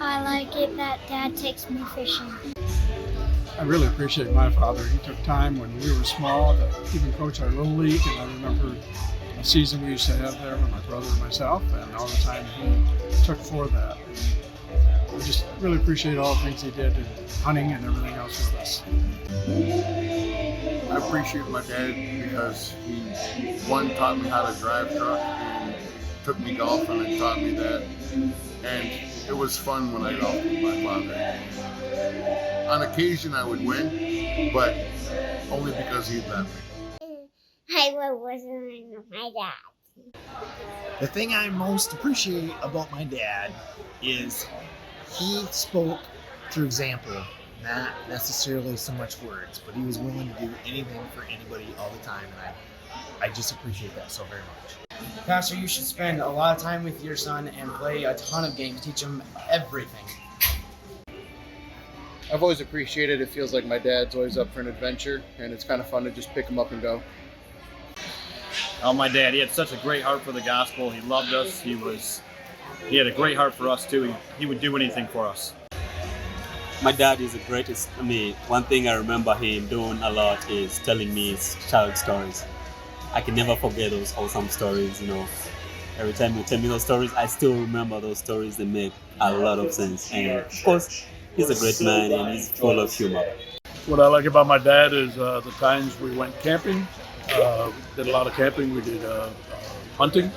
I like it that Dad takes me fishing. I really appreciate my father. He took time when we were small to even coach our little league, and I remember a season we used to have there with my brother and myself, and all the time he took for that. I just really appreciate all the things he did in hunting and everything else with us. I appreciate my dad because he, one, taught me how to drive truck and took me golfing and taught me that. And it was fun when I golfed with my father. On occasion I would win, but only because he'd let me. I was with my dad. The thing I most appreciate about my dad is he spoke through example, not necessarily so much words, but he was willing to do anything for anybody all the time, and I just appreciate that so very much. Pastor, you should spend a lot of time with your son and play a ton of games, teach him everything. I've always appreciated it. Feels like my dad's always up for an adventure, and it's kind of fun to just pick him up and go. Oh, my dad, he had such a great heart for the gospel. He loved us. He had a great heart for us too. He would do anything for us. My dad is the greatest. One thing I remember him doing a lot is telling me his child stories. I can never forget those awesome stories, Every time you tell me those stories, I still remember those stories. They make a lot of sense. And of course, he's a great man and he's full of humor. What I like about my dad is the times we went camping. Did a lot of camping. We did hunting,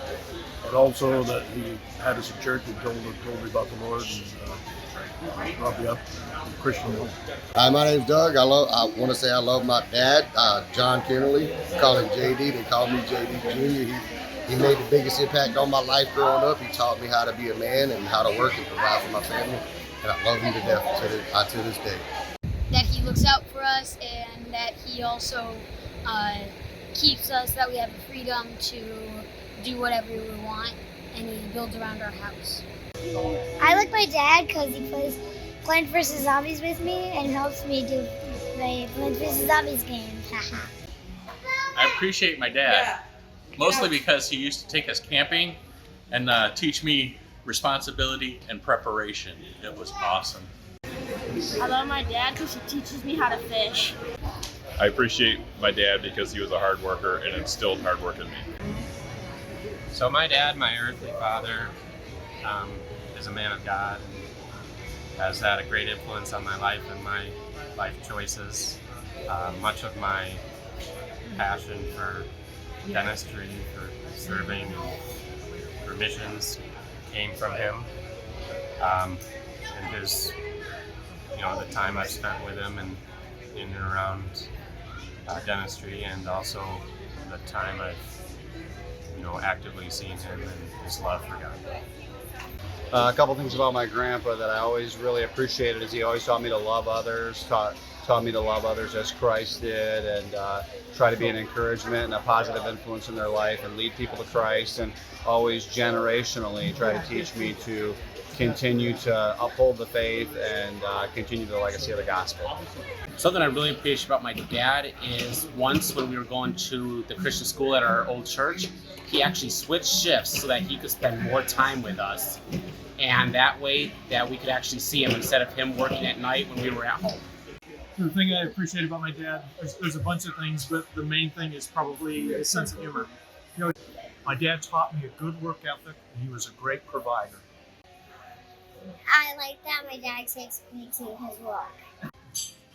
but also that he had us in church and told me about the Lord and brought me up in Christian home. Hi, my name's Doug. I want to say I love my dad, John Kennerly. Call him JD. They call me JD Jr. He made the biggest impact on my life growing up. He taught me how to be a man and how to work and provide for my family. And I love him to death to this day. That he looks out for us and that he also keeps us, that we have the freedom to do whatever we want, and he builds around our house. I like my dad because he plays Plants vs. Zombies with me and helps me do the Plants vs. Zombies game. I appreciate my dad, mostly because he used to take us camping and teach me responsibility and preparation. It was awesome. I love my dad because he teaches me how to fish. I appreciate my dad because he was a hard worker and instilled hard work in me. So my dad, my earthly father, is a man of God and has had a great influence on my life and my life choices. Much of my passion for dentistry, for serving, and for missions came from him. And his, the time I've spent with him and in and around dentistry, and also the time I've actively seen him and his love for God. A couple things about my grandpa that I always really appreciated is he always taught me to love others, taught me to love others as Christ did, and try to be an encouragement and a positive influence in their life and lead people to Christ, and always generationally try to teach me to continue to uphold the faith and continue the legacy of the gospel. Something I really appreciate about my dad is once when we were going to the Christian school at our old church, he actually switched shifts so that he could spend more time with us. And that way that we could actually see him instead of him working at night when we were at home. The thing I appreciate about my dad, there's a bunch of things, but the main thing is probably his sense of humor. My dad taught me a good work ethic, and he was a great provider. I like that my dad takes me to his work.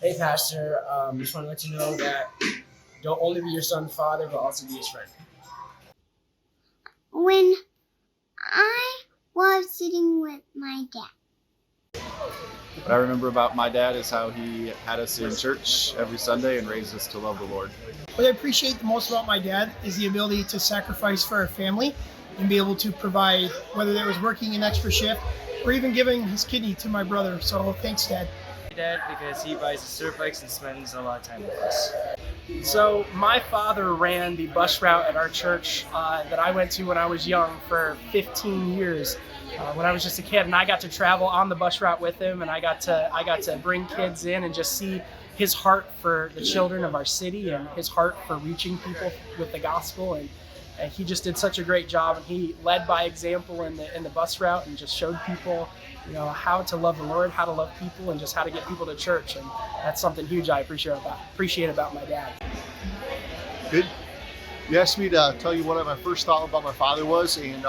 Hey, Pastor, just want to let you know that don't only be your son's father, but also be his friend. When I was sitting with my dad. What I remember about my dad is how he had us in church every Sunday and raised us to love the Lord. What I appreciate the most about my dad is the ability to sacrifice for our family and be able to provide, whether that was working an extra shift or even giving his kidney to my brother. So thanks, Dad. Dad, because he buys the surf bikes and spends a lot of time with us. So my father ran the bus route at our church that I went to when I was young for 15 years. When I was just a kid, and I got to travel on the bus route with him, and I got to bring kids in and just see his heart for the children of our city and his heart for reaching people with the gospel. And he just did such a great job, and he led by example in the bus route and just showed people how to love the Lord, how to love people, and just how to get people to church. And that's something huge I appreciate about my dad. Good. You asked me to tell you what my first thought about my father was, and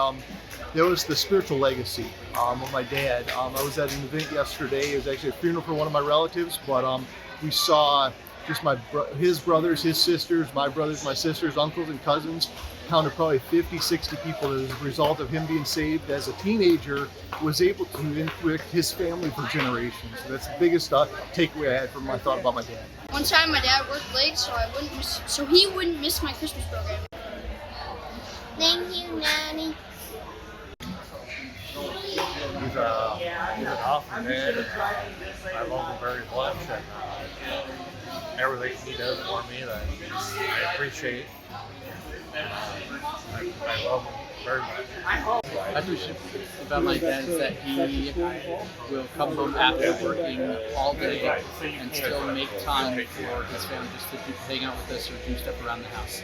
there was the spiritual legacy of my dad. I was at an event yesterday. It was actually a funeral for one of my relatives, but we saw just his brothers, his sisters, my brothers, my sisters, uncles, and cousins. Counted probably 50, 60 people as a result of him being saved as a teenager, was able to influence his family for generations. So that's the biggest takeaway I had from my thought about my dad. One time my dad worked late, so he wouldn't miss my Christmas program. Thank you, Nanny. He's an awesome dad, and I love him very much, and everything he does for me that I appreciate. I love him very much. I appreciate about my dad is that he will come home after working all day and still make time for his family just to hang out with us or do stuff around the house.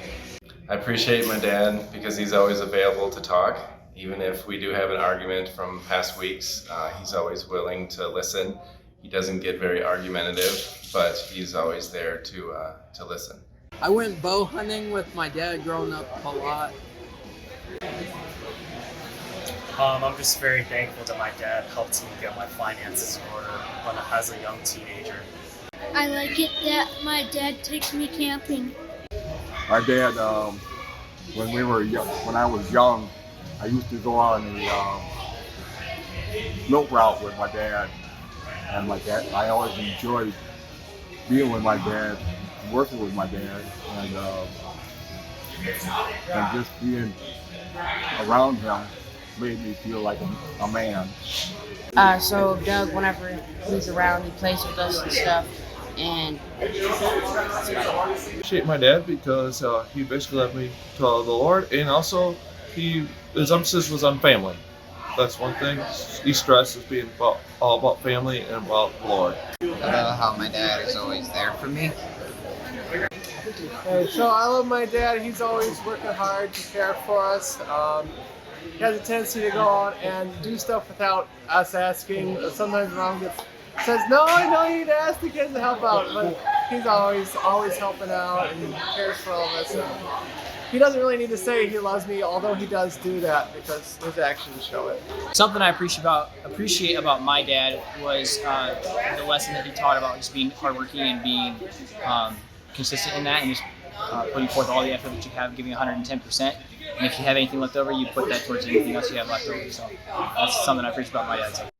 I appreciate my dad because he's always available to talk. Even if we do have an argument from past weeks, he's always willing to listen. He doesn't get very argumentative, but he's always there to listen. I went bow hunting with my dad growing up a lot. I'm just very thankful that my dad helped me get my finances in order when I was a young teenager. I like it that my dad takes me camping. My dad, when I was young, I used to go on the milk route with my dad, and my dad. I always enjoyed being with my dad, working with my dad, and just being around him made me feel like a man. So Doug, whenever he's around, he plays with us and stuff. And I appreciate my dad because he basically led me to the Lord, and also his emphasis was on family. That's one thing he stresses, being all about family and about the Lord. How my dad is always there for me. So I love my dad. He's always working hard to care for us. He has a tendency to go on and do stuff without us asking. Sometimes Mom says, no, you need to ask the kids to help out. But he's always helping out and cares for all of us. And he doesn't really need to say he loves me, although he does do that because his actions show it. Something I appreciate about my dad was the lesson that he taught about just being hardworking and being consistent in that, and just putting forth all the effort that you have, giving 110%. And if you have anything left over, you put that towards anything else you have left over. So that's something I appreciate about my dad. So.